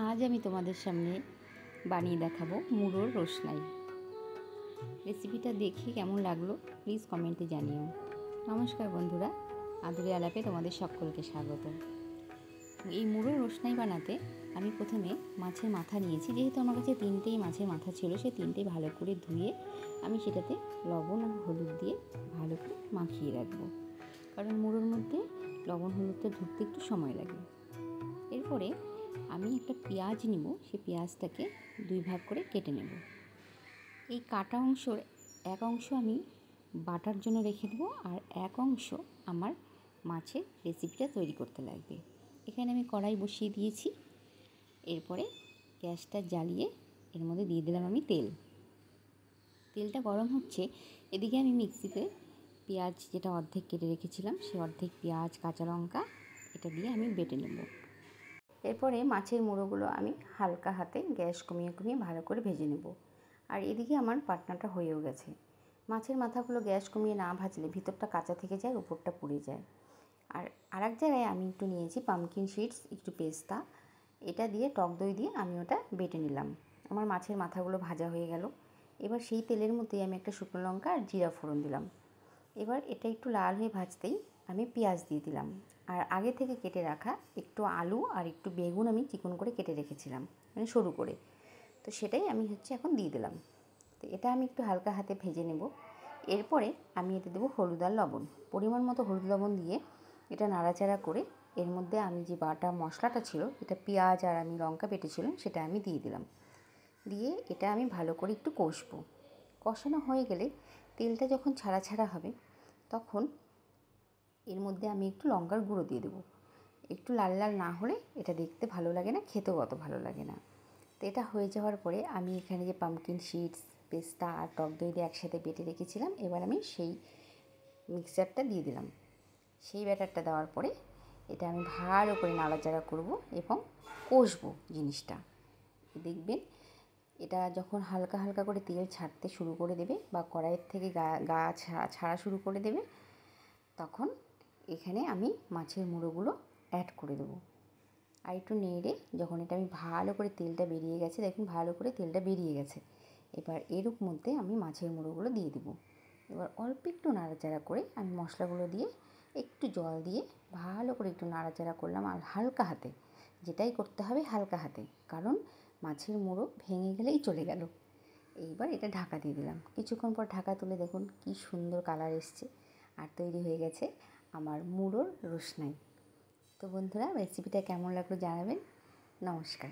আজ আমি তোমাদের সামনে বানিয়ে দেখাবো মুড়োর রসনাই। রেসিপিটা দেখে কেমন লাগলো প্লিজ কমেন্টে জানিও। নমস্কার বন্ধুরা, আদুরে আলাপে তোমাদের সকলকে স্বাগত। এই মুড়োর রসনাই বানাতে আমি প্রথমে মাছের মাথা নিয়েছি। যেহেতু আমার কাছে তিনটেই মাছের মাথা ছিল, সেই তিনটেই ভালো করে ধুয়ে আমি সেটাতে লবণ আর হলুদ দিয়ে ভালো করে মাখিয়ে রাখবো, কারণ মুড়োর মধ্যে লবণ হলুদটা ধরতে একটু সময় লাগে। এরপরে আমি একটা পেঁয়াজ নিব, সেই পেঁয়াজটাকে দুই ভাগ করে কেটে নেব। এই কাটা অংশর এক অংশ আমি বাটার জন্য রেখে দেবো, আর এক অংশ আমার মাছের রেসিপিটা তৈরি করতে লাগবে। এখানে আমি কড়াই বসিয়ে দিয়েছি। এরপরে গ্যাসটা জ্বালিয়ে এর মধ্যে দিয়ে দিলাম আমি তেলটা গরম হচ্ছে। এদিকে আমি মিক্সিতে পেঁয়াজ যেটা অর্ধেক কেটে রেখেছিলাম, সেই অর্ধেক পেঁয়াজ, কাঁচা লঙ্কা এটা দিয়ে আমি বেটে নেব। এরপরে মাছের মুড়োগুলো আমি হালকা হাতে গ্যাস কমিয়ে কমিয়ে ভালো করে ভেজে নেব। আর এদিকে আমার পাটনাটা হয়েও গেছে। মাছের মাথাগুলো গ্যাস কমিয়ে না ভাজলে ভিতরটা কাঁচা থেকে যায়, উপরটা পুড়ে যায়। আর আরেক জায়গায় আমি একটু নিয়েছি পামকিন সিডস, একটু পেস্তা, এটা দিয়ে টক দই দিয়ে আমি ওটা বেটে নিলাম। আমার মাছের মাথাগুলো ভাজা হয়ে গেল। এবার সেই তেলের মধ্যেই আমি একটা শুকনো লঙ্কা আর জিরা ফোড়ন দিলাম। এবার এটা একটু লাল হয়ে ভাজতেই আমি পেঁয়াজ দিয়ে দিলাম। আর আগে থেকে কেটে রাখা একটু আলু আর একটু বেগুন আমি চিকন করে কেটে রেখেছিলাম, মানে সরু করে, তো সেটাই আমি এখন দিয়ে দিলাম। তো এটা আমি একটু হালকা হাতে ভেজে নেব। এরপরে আমি এতে দেবো হলুদ আর লবণ, পরিমাণ মতো হলুদ লবণ দিয়ে এটা নাড়াচাড়া করে এর মধ্যে আমি যে বাটা মশলাটা ছিল, এটা পেঁয়াজ আর আমি লঙ্কা বেটেছিলাম, সেটা আমি দিয়ে দিলাম। দিয়ে এটা আমি ভালো করে একটু কষবো। কষানো হয়ে গেলে তেলটা যখন ছাড়া ছাড়া হবে, তখন এর মধ্যে আমি একটু লঙ্কার গুঁড়ো দিয়ে দেবো। একটু লাল লাল না হলে এটা দেখতে ভালো লাগে না, খেতেও অত ভালো লাগে না। তো এটা হয়ে যাওয়ার পরে আমি এখানে যে পামকিন সিডস, পেস্তা আর টক দই দিয়ে একসাথে বেটে রেখেছিলাম, এবার আমি সেই মিক্সচারটা দিয়ে দিলাম। সেই ব্যাটারটা দেওয়ার পরে এটা আমি ভালো করে নাড়াচাড়া করব এবং কষবো জিনিসটা। দেখবেন এটা যখন হালকা হালকা করে তেল ছাড়তে শুরু করে দেবে বা কড়াইয়ের থেকে গা ছাড়া শুরু করে দেবে, তখন এখানে আমি মাছের মুড়োগুলো অ্যাড করে দেবো। আর একটু নেড়ে যখন এটা আমি ভালো করে তেলটা বেরিয়ে গেছে, দেখুন ভালো করে তেলটা বেরিয়ে গেছে, এবার এর মধ্যে আমি মাছের মুড়োগুলো দিয়ে দেবো। এবার অল্প একটু নাড়াচাড়া করে আমি মশলাগুলো দিয়ে একটু জল দিয়ে ভালো করে একটু নাড়াচাড়া করলাম, আর হালকা হাতে, যেটাই করতে হবে হালকা হাতে, কারণ মাছের মুড়ো ভেঙে গেলেই চলে গেল। এইবার এটা ঢাকা দিয়ে দিলাম। কিছুক্ষণ পর ঢাকা তুলে দেখুন কি সুন্দর কালার এসছে, আর তৈরি হয়ে গেছে আমার মুড়োর রসনাই। তো বন্ধুরা, রেসিপিটা কেমন লাগলো জানাবেন। নমস্কার।